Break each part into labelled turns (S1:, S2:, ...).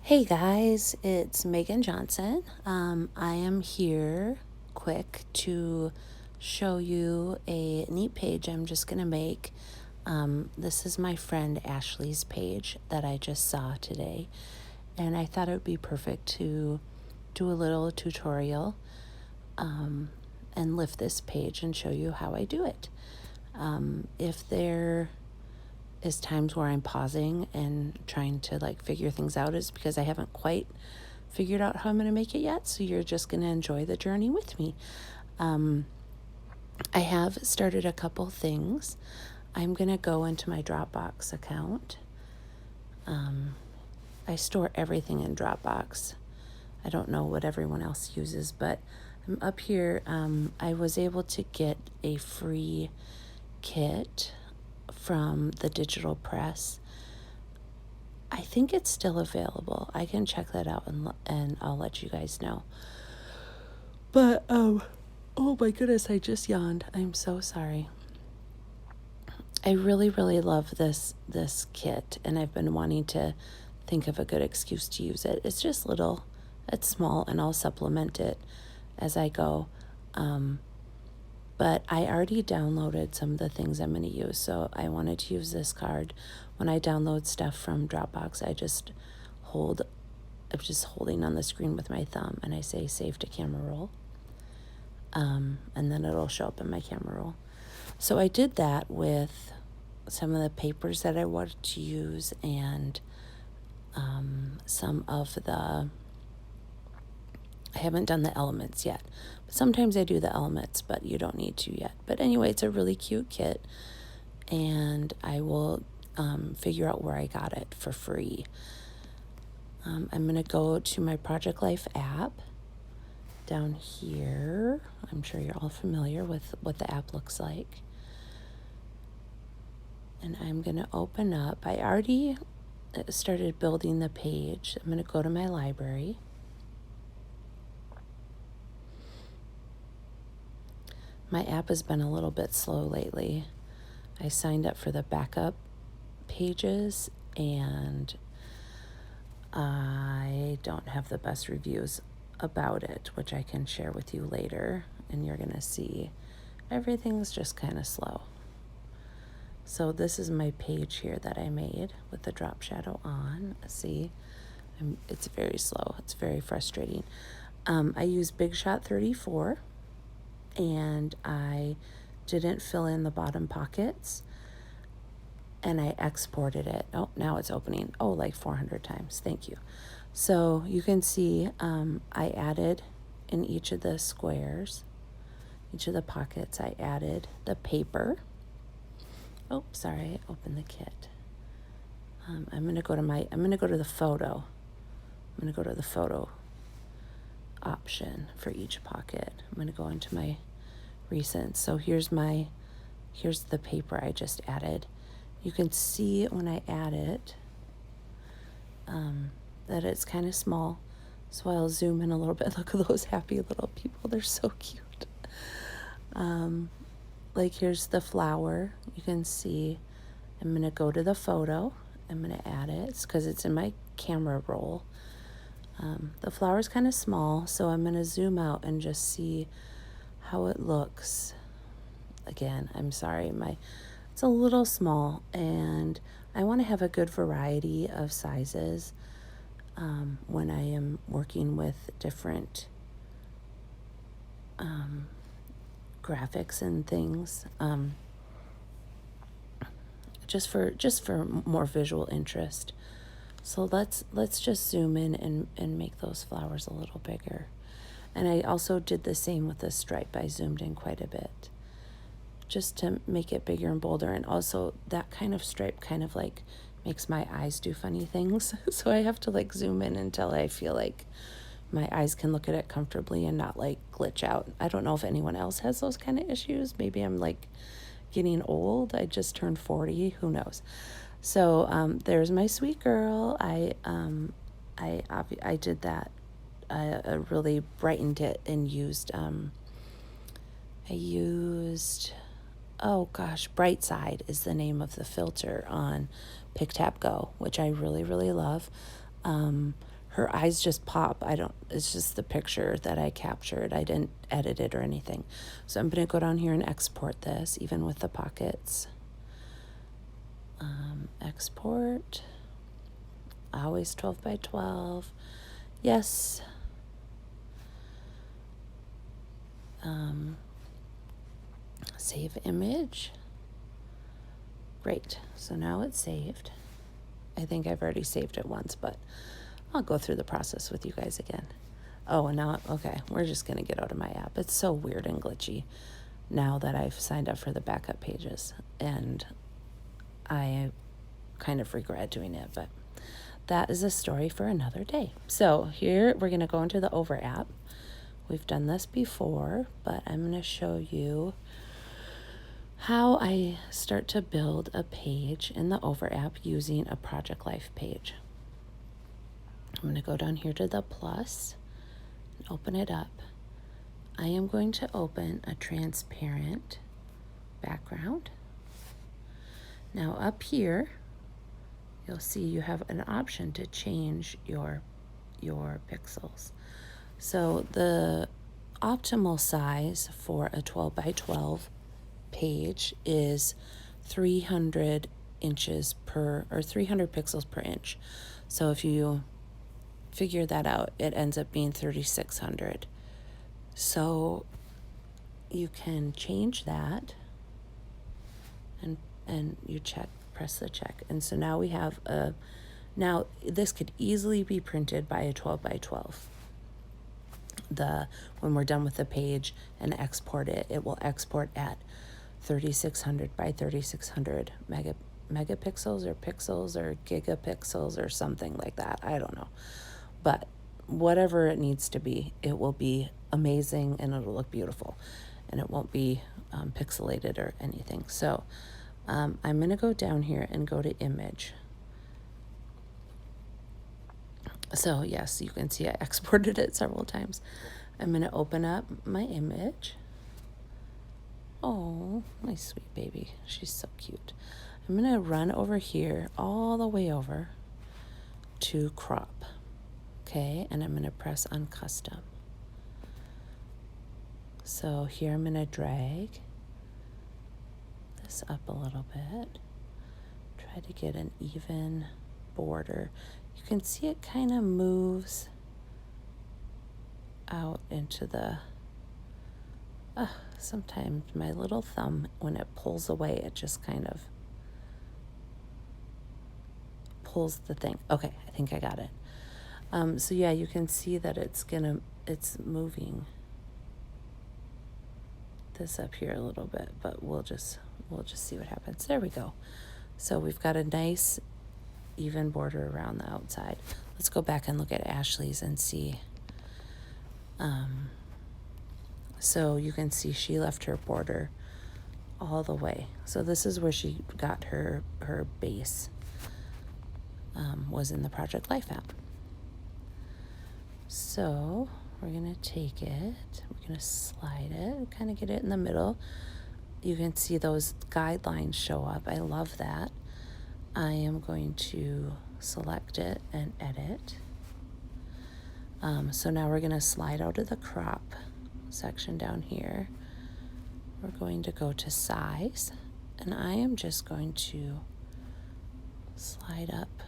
S1: Hey guys, it's Megan Johnson. I am here quick to show you a neat page I'm just going to make. This is my friend Ashley's page that I just saw today, and I thought it would be perfect to do a little tutorial and lift this page and show you how I do it. If there is times where I'm pausing and trying to figure things out, is because I haven't quite figured out how I'm going to make it yet. So you're just going to enjoy the journey with me. I have started a couple things. I'm going to go into my Dropbox account. I store everything in Dropbox. I don't know what everyone else uses, but I'm up here. I was able to get a free kit from the digital press. I think it's still available. I can check that out and I'll let you guys know. But oh my goodness, I just yawned. I'm so sorry. I really love this kit, and I've been wanting to think of a good excuse to use it. It's just little, it's small, and I'll supplement it as I go. But I already downloaded some of the things I'm going to use, so I wanted to use this card. When I download stuff from Dropbox, I'm just holding on the screen with my thumb, and I say save to camera roll. And then it'll show up in my camera roll. So I did that with some of the papers that I wanted to use, and some of the, I haven't done the elements yet. Sometimes I do the elements, but you don't need to yet. But anyway, it's a really cute kit, and I will figure out where I got it for free. I'm going to go to my Project Life app down here. I'm sure you're all familiar with what the app looks like. And I'm going to open up. I already started building the page. I'm going to go to my library. My app has been a little bit slow lately. I signed up for the backup pages, and I don't have the best reviews about it, which I can share with you later, and you're going to see everything's just kind of slow. So this is my page here that I made with the drop shadow on. See, it's very slow. It's very frustrating. I use Big Shot 34. And I didn't fill in the bottom pockets, and I exported it. Oh, now it's opening. Oh, like 400 times. Thank you. So you can see I added in each of the squares, each of the pockets, I added the paper. Oh, sorry, I opened the kit. I'm going to go to the photo. I'm going to go to the photo option for each pocket. I'm going to go into my recent. So here's the paper I just added. You can see when I add it that it's kind of small. So I'll zoom in a little bit. Look at those happy little people. They're so cute. Like here's the flower. You can see I'm going to go to the photo. I'm going to add it. It's because it's in my camera roll. The flower is kind of small, so I'm going to zoom out and just see how it looks. Again, I'm sorry, it's a little small, and I want to have a good variety of sizes when I am working with different graphics and things, just for more visual interest. So let's just zoom in and make those flowers a little bigger. And I also did the same with the stripe. I zoomed in quite a bit just to make it bigger and bolder. And also that kind of stripe kind of like makes my eyes do funny things. So I have to like zoom in until I feel like my eyes can look at it comfortably and not like glitch out. I don't know if anyone else has those kind of issues. Maybe I'm like getting old. I just turned 40. Who knows? So there's my sweet girl. I did that. I really brightened it and used Bright Side is the name of the filter on PicTap Go, which I really love. her eyes just pop. It's just the picture that I captured. I didn't edit it or anything. So I'm going to go down here and export this, even with the pockets. Export. Always 12 by 12. Yes. Save image. Great. So now it's saved. I think I've already saved it once, but I'll go through the process with you guys again. Oh, and now, okay, we're just going to get out of my app. It's so weird and glitchy now that I've signed up for the backup pages, and I kind of regret doing it, but that is a story for another day. So here we're going to go into the Over app. We've done this before, but I'm going to show you how I start to build a page in the Over app using a Project Life page. I'm going to go down here to the plus and open it up. I am going to open a transparent background. Now up here, you'll see you have an option to change your pixels. So the optimal size for a 12 by 12 page is 300 inches per, or 300 pixels per inch. So if you figure that out, it ends up being 3,600. So you can change that and you press the check. And so now we have now this could easily be printed by a 12 by 12. When we're done with the page and export it, it will export at 3,600 by 3,600 megapixels or pixels or gigapixels or something like that. I don't know. But whatever it needs to be, it will be amazing and it'll look beautiful. And it won't be pixelated or anything. So I'm going to go down here and go to image. So yes, you can see I exported it several times. I'm going to open up my image. Oh, my sweet baby. She's so cute. I'm going to run over here, all the way over to crop. Okay, and I'm going to press on custom. So here I'm going to drag this up a little bit. Try to get an even border. You can see it kind of moves out into the, sometimes my little thumb, when it pulls away, it just kind of pulls the thing. Okay, I think I got it. So yeah, you can see that it's moving this up here a little bit, but we'll just see what happens. There we go. So we've got a nice even border around the outside. Let's go back and look at Ashley's and see. So you can see she left her border all the way. So this is where she got her base, was in the Project Life app. So we're going to take it, we're going to slide it, kind of get it in the middle. You can see those guidelines show up. I love that. I am going to select it and edit. So now we're going to slide out of the crop section down here. We're going to go to size, and I am just going to slide up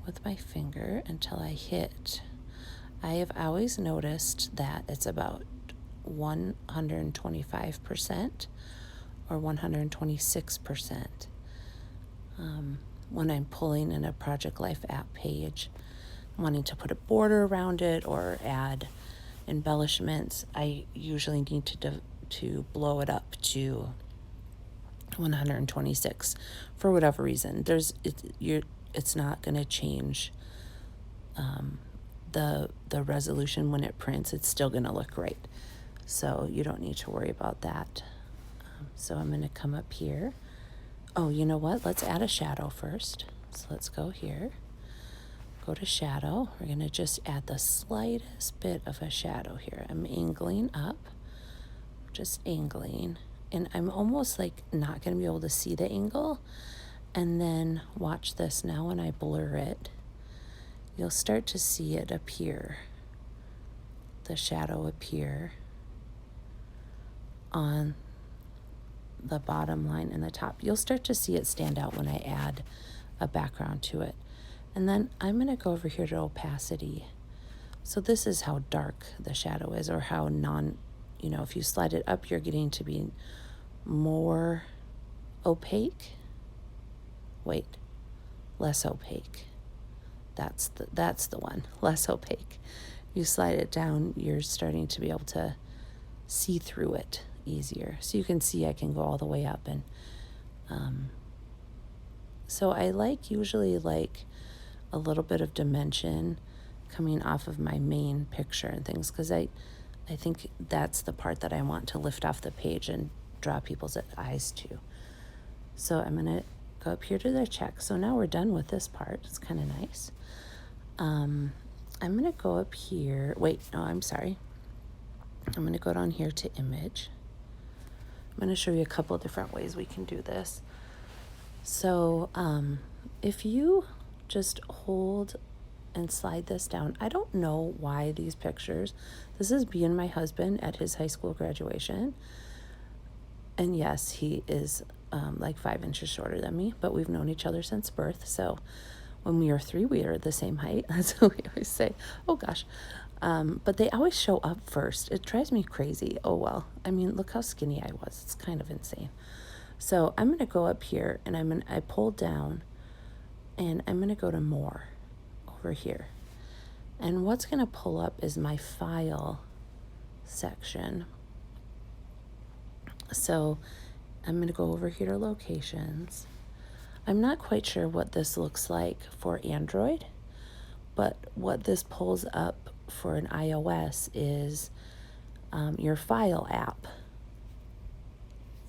S1: with my finger until I hit. I have always noticed that it's about 125% or 126% when I'm pulling in a Project Life app page, wanting to put a border around it or add embellishments. I usually need to blow it up to 126 for whatever reason. It's not going to change the resolution when it prints. It's still going to look great, so you don't need to worry about that. So I'm going to come up here. Oh, you know what? Let's add a shadow first. So let's go here. Go to shadow. We're going to just add the slightest bit of a shadow here. I'm angling up, just angling. And I'm almost like not going to be able to see the angle. And then watch this now when I blur it. you'll start to see it appear, the shadow appear on the bottom line and the top. You'll start to see it stand out when I add a background to it. And then I'm going to go over here to opacity. So this is how dark the shadow is, or how if you slide it up, you're getting to be more opaque. Wait, less opaque. That's the one, less opaque. You slide it down, you're starting to be able to see through it easier. So you can see I can go all the way up. And so I usually like a little bit of dimension coming off of my main picture and things, because I think that's the part that I want to lift off the page and draw people's eyes to. So I'm going to go up here to the check. So now we're done with this part. It's kind of nice. I'm going to go up here. Wait, no, I'm sorry. I'm going to go down here to image. I'm going to show you a couple of different ways we can do this. So if you just hold and slide this down, I don't know why these pictures, this is me and my husband at his high school graduation. And yes, he is like 5 inches shorter than me, but we've known each other since birth. So when we were 3, we were the same height. That's what we always say. Oh gosh. But they always show up first. It drives me crazy. Oh well. I mean, look how skinny I was. It's kind of insane. So I'm going to go up here and I pull down and I'm going to go to more over here. And what's going to pull up is my file section. So I'm going to go over here to locations. I'm not quite sure what this looks like for Android, but what this pulls up for an iOS is your file app,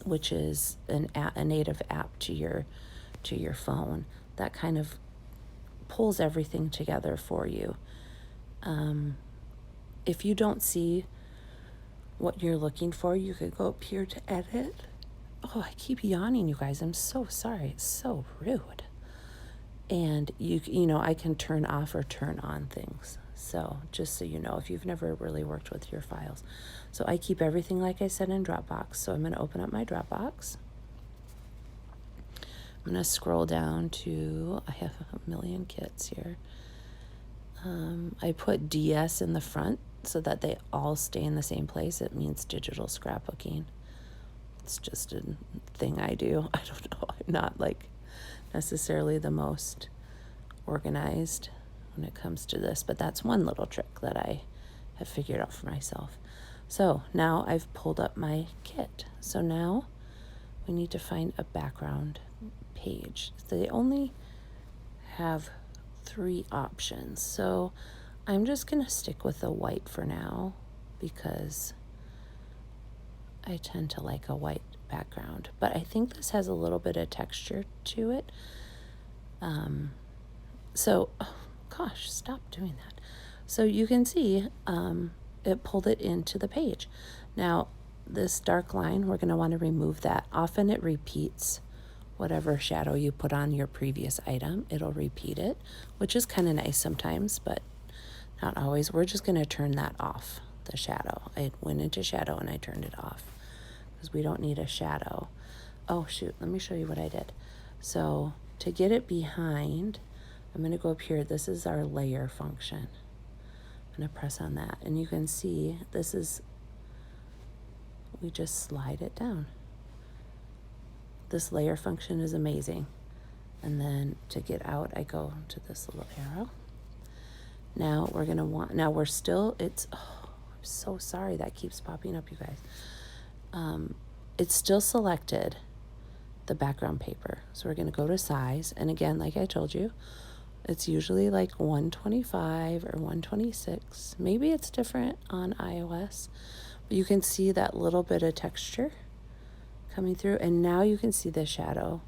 S1: which is a native app to your phone that kind of pulls everything together for you. If you don't see what you're looking for, you could go up here to edit. Oh, I keep yawning, you guys. I'm so sorry. It's so rude. And I can turn off or turn on things. So just so you know, if you've never really worked with your files. So I keep everything, like I said, in Dropbox. So I'm going to open up my Dropbox. I'm going to scroll down to, I have a million kits here. I put DS in the front so that they all stay in the same place. It means digital scrapbooking. It's just a thing I do. I don't know. I'm not necessarily the most organized when it comes to this, but that's one little trick that I have figured out for myself. So now I've pulled up my kit. So now we need to find a background page. They only have 3 options. So I'm just going to stick with the white for now because I tend to like a white background, but I think this has a little bit of texture to it. Oh gosh, stop doing that. So you can see it pulled it into the page. Now this dark line, we're going to want to remove that. Often it repeats whatever shadow you put on your previous item. It'll repeat it, which is kind of nice sometimes, but not always. We're just going to turn that off, the shadow. I went into shadow and I turned it off because we don't need a shadow. Oh shoot, let me show you what I did. So to get it behind, I'm going to go up here. This is our layer function. I'm going to press on that and you can see we just slide it down. This layer function is amazing. And then to get out, I go to this little arrow. Now we're still, I'm so sorry that keeps popping up, you guys. It's still selected, the background paper. So we're going to go to size. And again, like I told you, it's usually like 125 or 126. Maybe it's different on iOS. But you can see that little bit of texture coming through. And now you can see the shadow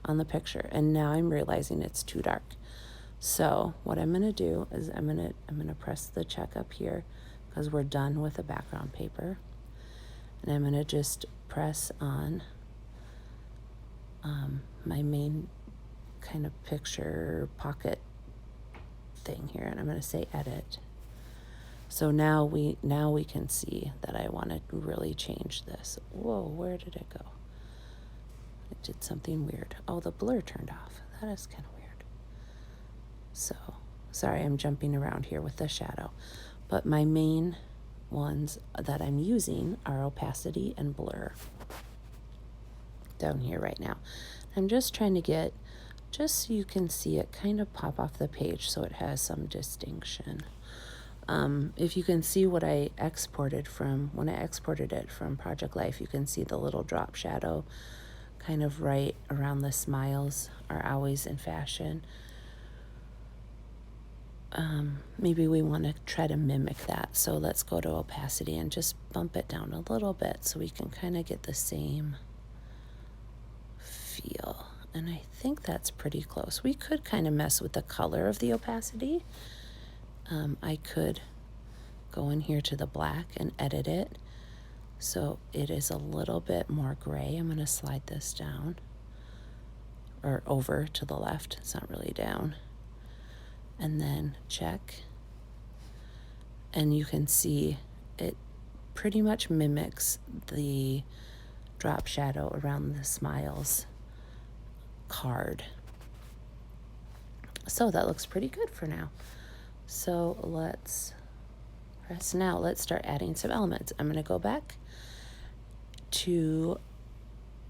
S1: on the picture. And now I'm realizing it's too dark. So what I'm going to do is I'm going to press the check up here because we're done with the background paper. And I'm going to just press on my main kind of picture pocket thing here, and I'm going to say edit. So now we can see that I want to really change this. Whoa, where did it go? It did something weird. Oh, the blur turned off. That is kind of weird. So, sorry, I'm jumping around here with the shadow. But my main ones that I'm using are opacity and blur down here right now. I'm just trying to get, just so you can see it kind of pop off the page so it has some distinction. If you can see what I exported from, when I exported it from Project Life, you can see the little drop shadow kind of right around the smiles are always in fashion. Maybe we want to try to mimic that. So let's go to opacity and just bump it down a little bit so we can kind of get the same feel. And I think that's pretty close. We could kind of mess with the color of the opacity. I could go in here to the black and edit it so it is a little bit more gray. I'm going to slide this down or over to the left. It's not really down. And then check. And you can see it pretty much mimics the drop shadow around the smiles card. So that looks pretty good for now. So let's press now. Let's start adding some elements. I'm going to go back to,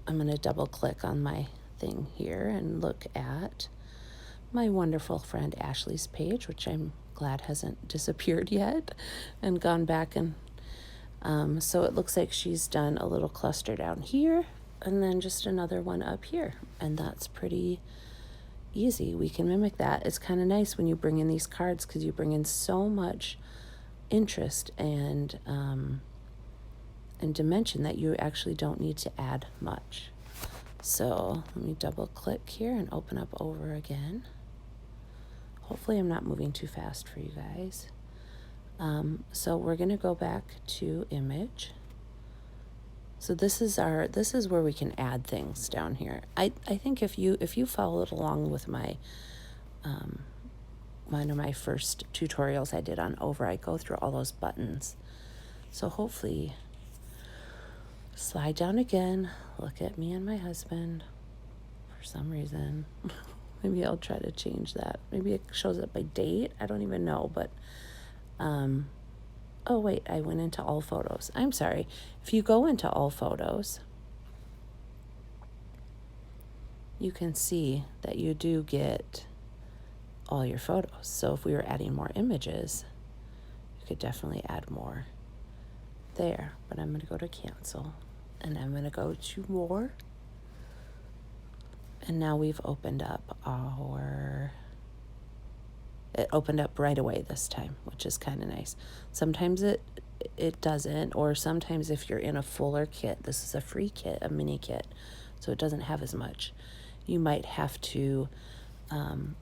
S1: I'm going to double click on my thing here and look at my wonderful friend Ashley's page, which I'm glad hasn't disappeared yet and gone back. And so it looks like she's done a little cluster down here and then just another one up here. And that's pretty easy. We can mimic that. It's kind of nice when you bring in these cards because you bring in so much interest and dimension that you actually don't need to add much. So let me double click here and open up over again. Hopefully I'm not moving too fast for you guys. So we're going to go back to image. So this is where we can add things down here. I think if you followed along with my one of my first tutorials I did on over, I go through all those buttons. So hopefully, slide down again, look at me and my husband for some reason. Maybe I'll try to change that. Maybe it shows up by date. I don't even know, but oh wait, I went into all photos. I'm sorry. If you go into all photos, you can see that you do get all your photos. So if we were adding more images, you could definitely add more there. But I'm going to go to cancel and I'm going to go to more. And now we've opened up it opened up right away this time, which is kind of nice. Sometimes it doesn't, or sometimes if you're in a fuller kit, this is a free kit, a mini kit, so it doesn't have as much. You might have to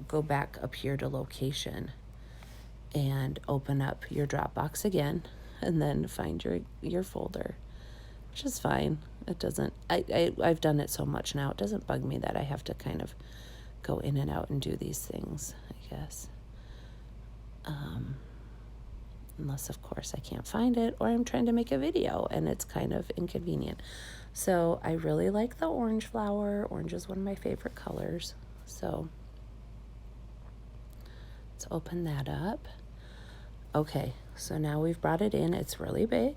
S1: go back up here to location and open up your Dropbox again and then find your folder, which is fine. It doesn't, I've done it so much now, it doesn't bug me that I have to kind of go in and out and do these things, I guess. Unless, of course, I can't find it or I'm trying to make a video and it's kind of inconvenient. So I really like the orange flower. Orange is one of my favorite colors. So let's open that up. Okay, so now we've brought it in. It's really big.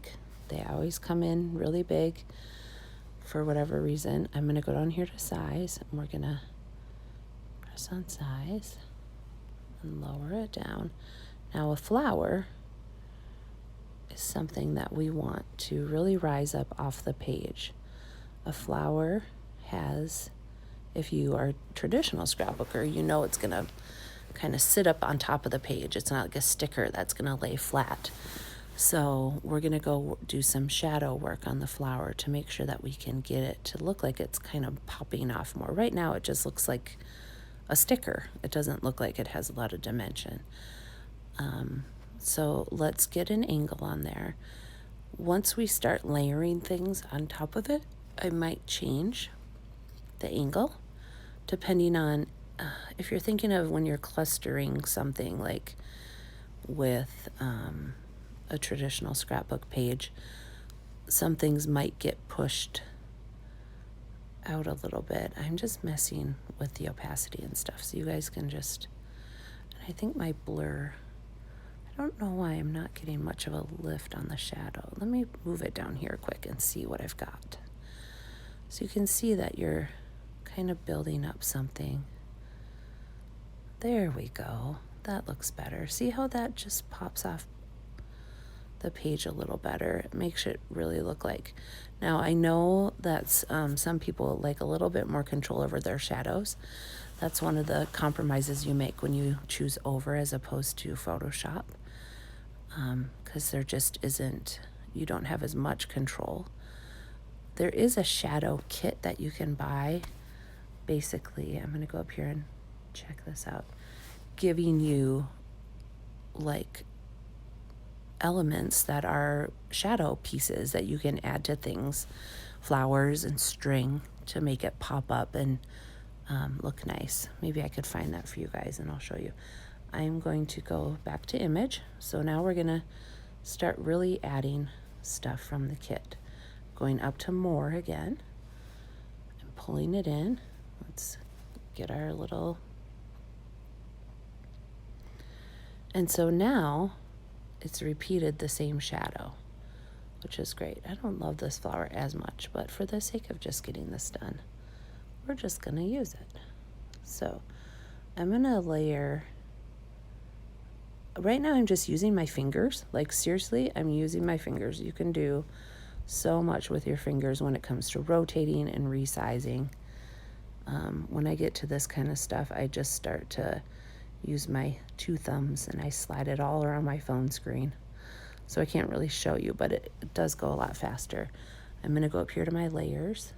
S1: They always come in really big for whatever reason. I'm going to go down here to size and we're going to press on size and lower it down. Now a flower is something that we want to really rise up off the page. A flower has, if you are a traditional scrapbooker, you know it's going to kind of sit up on top of the page. It's not like a sticker that's going to lay flat. So we're going to go do some shadow work on the flower to make sure that we can get it to look like it's kind of popping off more. Right now it just looks like a sticker. It doesn't look like it has a lot of dimension. So let's get an angle on there. Once we start layering things on top of it, I might change the angle depending on if you're thinking of when you're clustering something like with a traditional scrapbook page, some things might get pushed out a little bit. I'm just messing with the opacity and stuff, so you guys can just, and I think my blur, I don't know why I'm not getting much of a lift on the shadow. Let me move it down here quick and see what I've got. So you can see that you're kind of building up something. There we go. That looks better. See how that just pops off the page a little better? It makes it really look like. Now I know that's some people like a little bit more control over their shadows. That's one of the compromises you make when you choose over as opposed to Photoshop, because there just isn't, you don't have as much control. There is a shadow kit that you can buy. Basically, I'm going to go up here and check this out, giving you like elements that are shadow pieces that you can add to things, flowers and string, to make it pop up and look nice. Maybe I could find that for you guys and I'll show you. I'm going to go back to image. So now we're going to start really adding stuff from the kit. Going up to more again and pulling it in. Let's get our little, and so now it's repeated the same shadow, which is great. I don't love this flower as much, but for the sake of just getting this done, we're just going to use it. So I'm going to layer, right now I'm just using my fingers. Like seriously, I'm using my fingers. You can do so much with your fingers when it comes to rotating and resizing. When I get to this kind of stuff, I just start to use my two thumbs and I slide it all around my phone screen. So I can't really show you, but it does go a lot faster. I'm going to go up here to my layers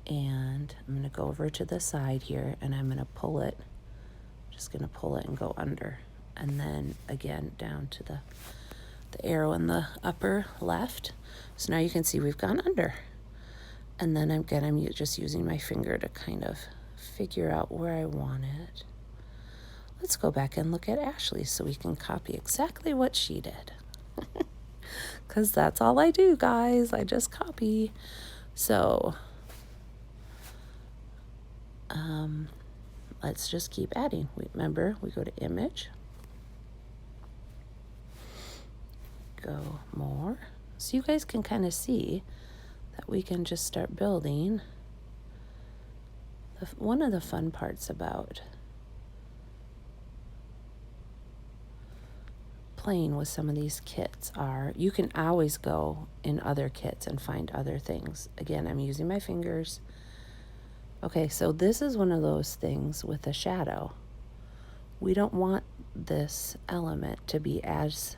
S1: and I'm going to go over to the side here and I'm going to pull it. Just going to pull it and go under. And then again down to the arrow in the upper left. So now you can see we've gone under. And then again, I'm just using my finger to kind of figure out where I want it. Let's go back and look at Ashley so we can copy exactly what she did. Because that's all I do, guys. I just copy. So let's just keep adding. Remember, we go to image. Go more. So you guys can kind of see that we can just start building. One of the fun parts about playing with some of these kits are you can always go in other kits and find other things. Again, I'm using my fingers. Okay, so this is one of those things with a shadow. We don't want this element to be as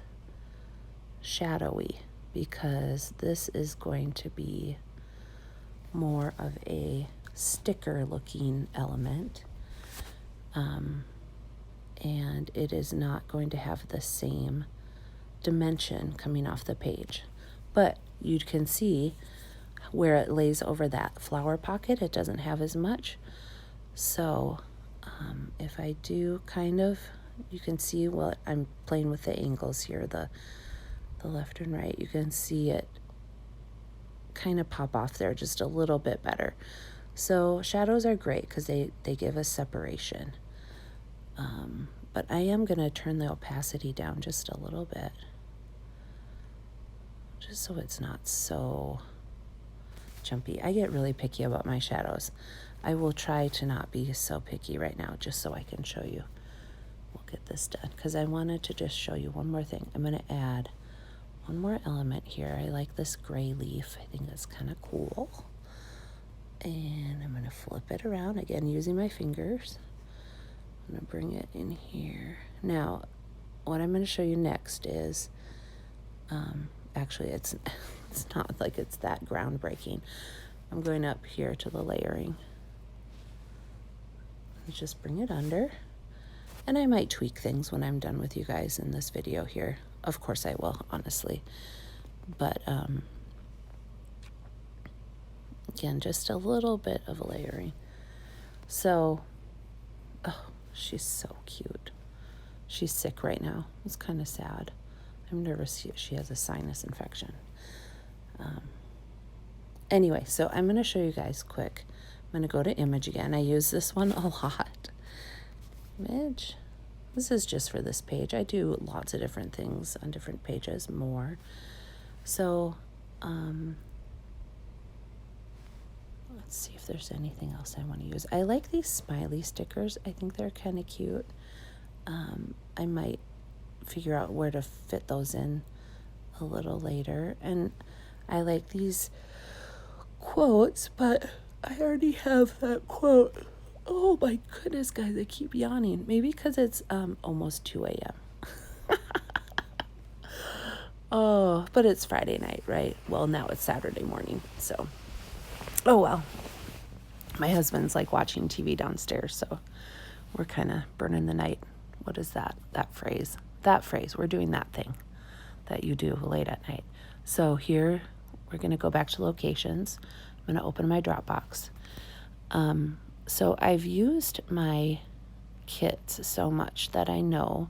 S1: shadowy because this is going to be more of a sticker looking element, and it is not going to have the same dimension coming off the page. But you can see where it lays over that flower pocket, it doesn't have as much. So if I do kind of, you can see what I'm playing with the angles here, the left and right. You can see it kind of pop off there just a little bit better. So shadows are great because they give us separation. But I am going to turn the opacity down just a little bit, just so it's not so jumpy. I get really picky about my shadows. I will try to not be so picky right now just so I can show you. We'll get this done because I wanted to just show you one more thing. I'm going to add one more element here. I like this gray leaf. I think that's kind of cool. And I'm going to flip it around, again using my fingers. I'm going to bring it in here. Now, what I'm going to show you next is, actually it's not like it's that groundbreaking. I'm going up here to the layering. Just bring it under. And I might tweak things when I'm done with you guys in this video here. Of course I will, honestly. But again, just a little bit of layering. So Oh, she's so cute. She's sick right now. It's kind of sad. I'm nervous she has a sinus infection. Anyway, so I'm going to show you guys quick. I'm going to go to image again. I use this one a lot. Image. This is just for this page. I do lots of different things on different pages, more. So, let's see if there's anything else I want to use. I like these smiley stickers. I think they're kind of cute. I might figure out where to fit those in a little later. And I like these quotes, but I already have that quote. Oh my goodness, guys, I keep yawning. Maybe because it's almost 2 a.m. Oh, but it's Friday night, right? Well, now it's Saturday morning, so. Oh, well. My husband's like watching TV downstairs, so we're kind of burning the night. What is that? That phrase. We're doing that thing that you do late at night. So here, we're going to go back to locations. I'm going to open my Dropbox. So I've used my kits so much that I know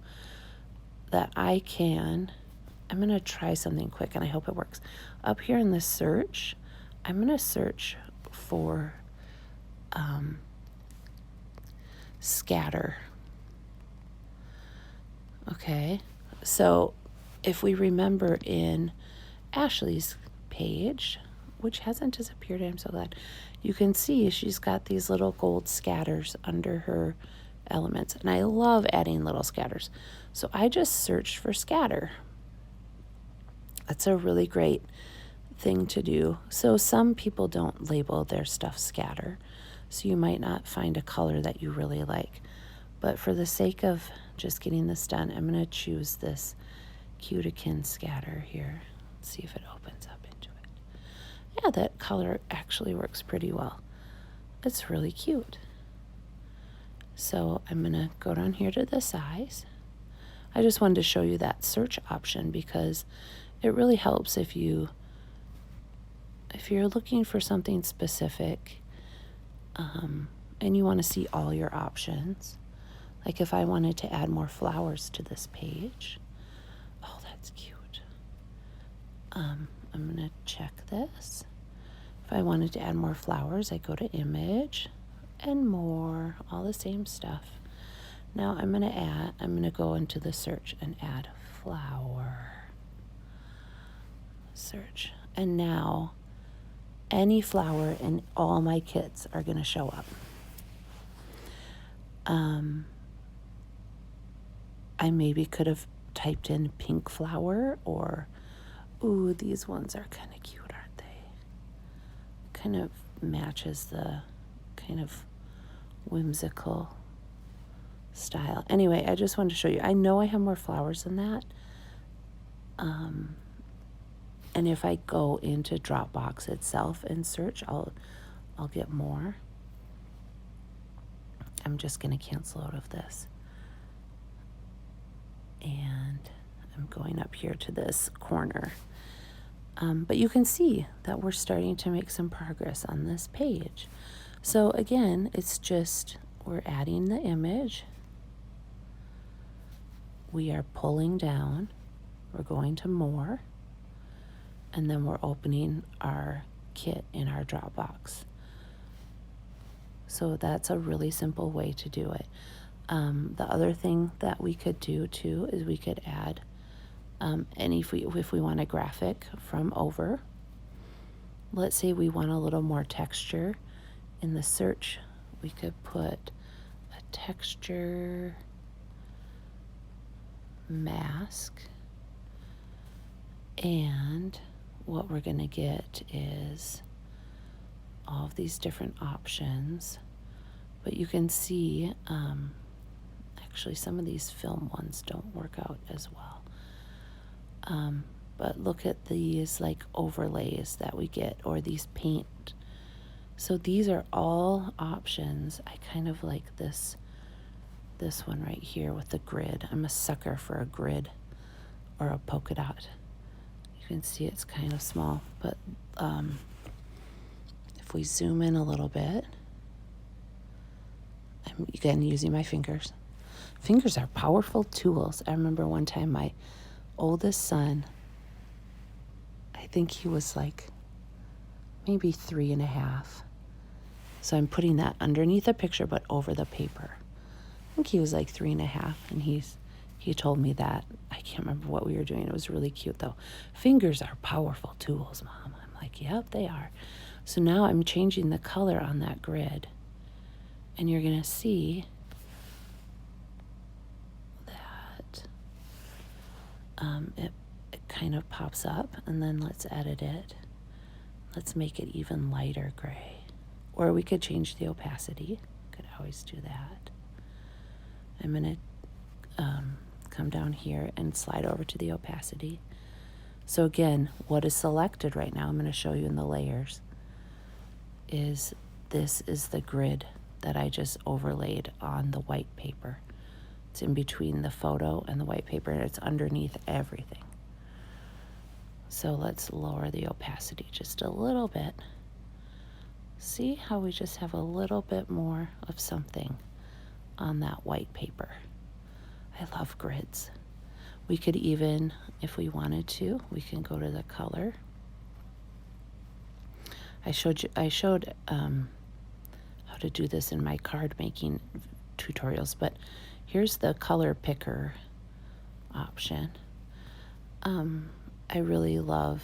S1: that I'm going to try something quick, and I hope it works. Up here in the search, I'm going to search for scatter. Okay, so if we remember in Ashley's page, which hasn't disappeared, I'm so glad, you can see she's got these little gold scatters under her elements. And I love adding little scatters. So I just searched for scatter. That's a really great thing to do. So some people don't label their stuff scatter. So you might not find a color that you really like. But for the sake of just getting this done, I'm going to choose this cutikin scatter here. Let's see if it opens up into it. Yeah, that color actually works pretty well. It's really cute. So I'm going to go down here to the size. I just wanted to show you that search option because it really helps if you're looking for something specific and you want to see all your options. Like if I wanted to add more flowers to this page. Oh, that's cute. I'm going to check this. If I wanted to add more flowers, I go to image and more, all the same stuff. Now I'm going to go into the search and add flower. Search. And now any flower in all my kits are going to show up. I maybe could have typed in pink flower or, ooh, these ones are kind of cute, aren't they? Kind of matches the kind of whimsical style. Anyway, I just wanted to show you. I know I have more flowers than that. And if I go into Dropbox itself and search, I'll get more. I'm just going to cancel out of this. And I'm going up here to this corner. But you can see that we're starting to make some progress on this page. So again, it's just we're adding the image. We are pulling down. We're going to more. And then we're opening our kit in our Dropbox. So that's a really simple way to do it. The other thing that we could do too is we could add, and if we want a graphic from over, let's say we want a little more texture in the search, we could put a texture mask, and what we're going to get is all of these different options. But you can see, actually some of these film ones don't work out as well. But look at these like overlays that we get, or these paint. So these are all options. I kind of like this one right here with the grid. I'm a sucker for a grid or a polka dot. You can see it's kind of small, but if we zoom in a little bit, I I'm again using my fingers. Fingers are powerful tools. I remember one time my oldest son, I think he was like maybe 3.5. So I'm putting that underneath the picture, but over the paper. I think he was like 3.5, and he told me that. I can't remember what we were doing. It was really cute though. Fingers are powerful tools, Mom. I'm like, yep, they are. So now I'm changing the color on that grid, and you're gonna see that it kind of pops up, and then let's edit it. Let's make it even lighter gray. Or we could change the opacity. Could always do that. I'm going to come down here and slide over to the opacity. So again, what is selected right now, I'm going to show you in the layers, is this is the grid that I just overlaid on the white paper. It's in between the photo and the white paper, and it's underneath everything. So let's lower the opacity just a little bit. See how we just have a little bit more of something on that white paper. I love grids. We could even, if we wanted to, we can go to the color. I showed how to do this in my card making tutorials, but here's the color picker option. I really love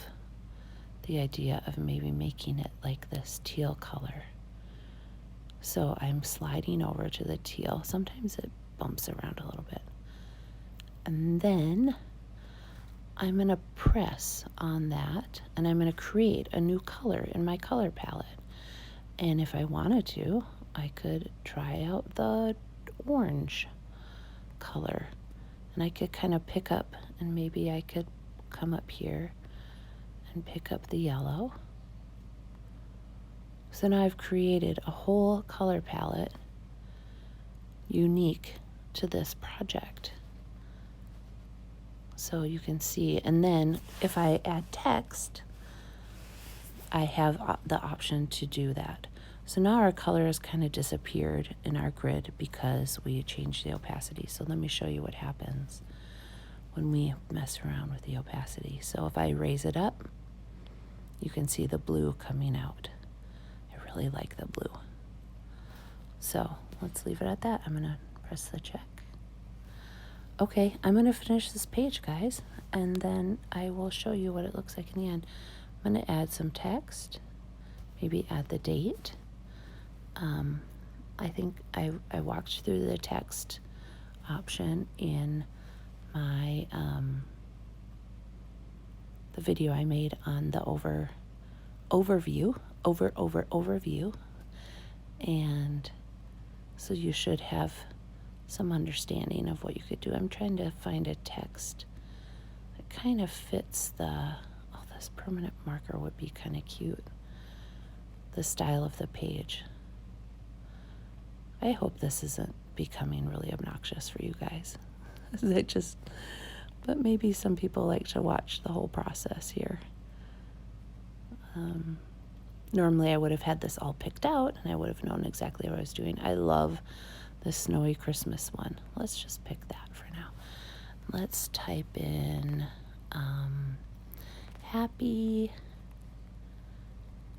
S1: the idea of maybe making it like this teal color. So I'm sliding over to the teal. Sometimes it bumps around a little bit. And then I'm going to press on that, and I'm going to create a new color in my color palette. And if I wanted to, I could try out the orange color. And I could kind of pick up, and maybe I could come up here and pick up the yellow. So now I've created a whole color palette unique to this project. So you can see, and then if I add text, I have the option to do that. So now our color has kind of disappeared in our grid because we changed the opacity. So let me show you what happens when we mess around with the opacity. So if I raise it up, you can see the blue coming out. I really like the blue. So let's leave it at that. I'm gonna press the check. Okay, I'm gonna finish this page, guys, and then I will show you what it looks like in the end. I'm gonna add some text, maybe add the date. I think I walked through the text option in my the video I made on the overview, and so you should have some understanding of what you could do. I'm trying to find a text that kind of fits this permanent marker would be kind of cute, the style of the page. I hope this isn't becoming really obnoxious for you guys. But maybe some people like to watch the whole process here. Normally I would have had this all picked out and I would have known exactly what I was doing. I love the snowy Christmas one. Let's just pick that for now. Let's type in happy,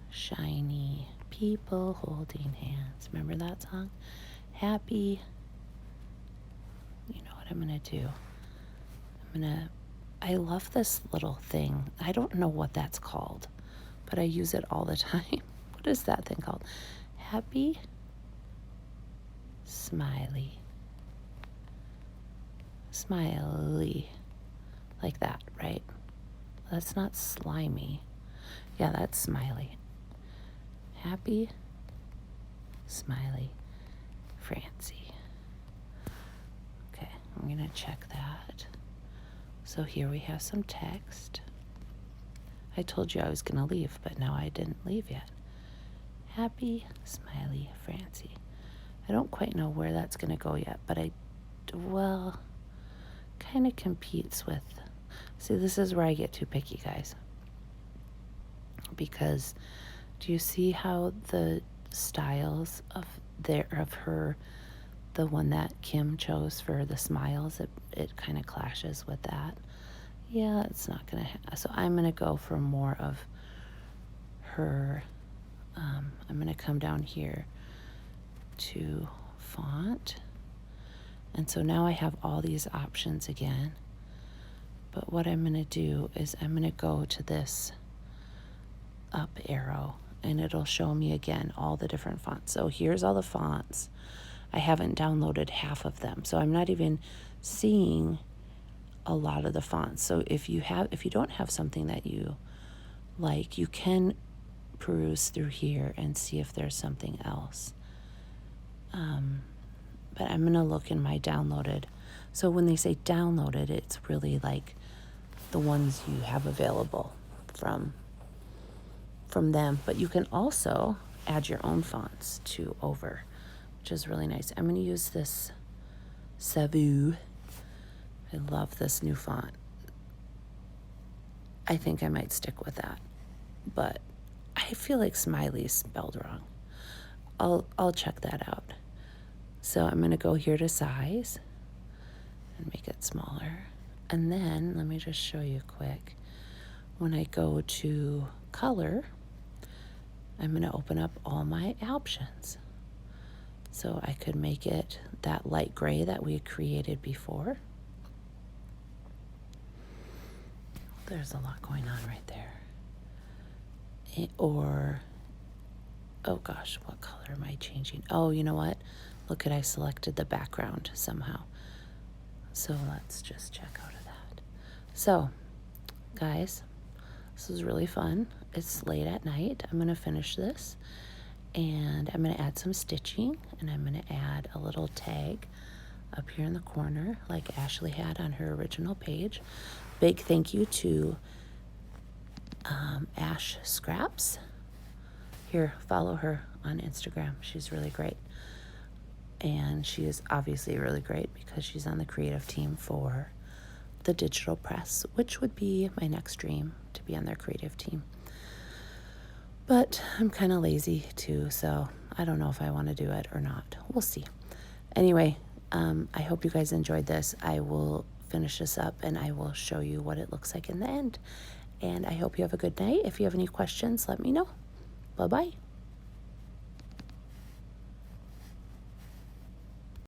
S1: shiny people holding hands. Remember that song? Happy. You know what I'm going to do? I love this little thing. I don't know what that's called, but I use it all the time. What is that thing called? Happy, smiley. Smiley. Like that, right? That's not slimy. Yeah, that's smiley. Happy, smiley, Francie. Okay, I'm going to check that. So here we have some text. I told you I was going to leave, but now I didn't leave yet. Happy, smiley, Francie. I don't quite know where that's going to go yet, but kind of competes with. See, this is where I get too picky, guys. Because do you see how the styles of her the one that Kim chose for the smiles, it kind of clashes with that. Yeah, it's not going to, so I'm going to go for more of her. I'm going to come down here to font. And so now I have all these options again. But what I'm going to do is I'm going to go to this up arrow and it'll show me again all the different fonts. So here's all the fonts. I haven't downloaded half of them, so I'm not even seeing a lot of the fonts. So if you don't have something that you like, you can peruse through here and see if there's something else. But I'm gonna look in my downloaded. So when they say downloaded, it's really like the ones you have available from them. But you can also add your own fonts to over, which is really nice. I'm gonna use this Savu. I love this new font. I think I might stick with that, but I feel like Smiley is spelled wrong. I'll check that out. So I'm going to go here to size and make it smaller. And then let me just show you quick. When I go to color, I'm going to open up all my options. So I could make it that light gray that we had created before. There's a lot going on right there. Or, oh gosh, what color am I changing? Oh, you know what? Look at, I selected the background somehow. So let's just check out of that. So, guys, this was really fun. It's late at night. I'm going to finish this. And I'm going to add some stitching. And I'm going to add a little tag up here in the corner like Ashley had on her original page. Big thank you to appscrapped. Here, follow her on Instagram. She's really great. And she is obviously really great because she's on the creative team for the digital press, which would be my next dream, to be on their creative team. But I'm kind of lazy too, so I don't know if I want to do it or not. We'll see. Anyway, I hope you guys enjoyed this. I will finish this up and I will show you what it looks like in the end. And I hope you have a good night. If you have any questions, let me know. Bye-bye.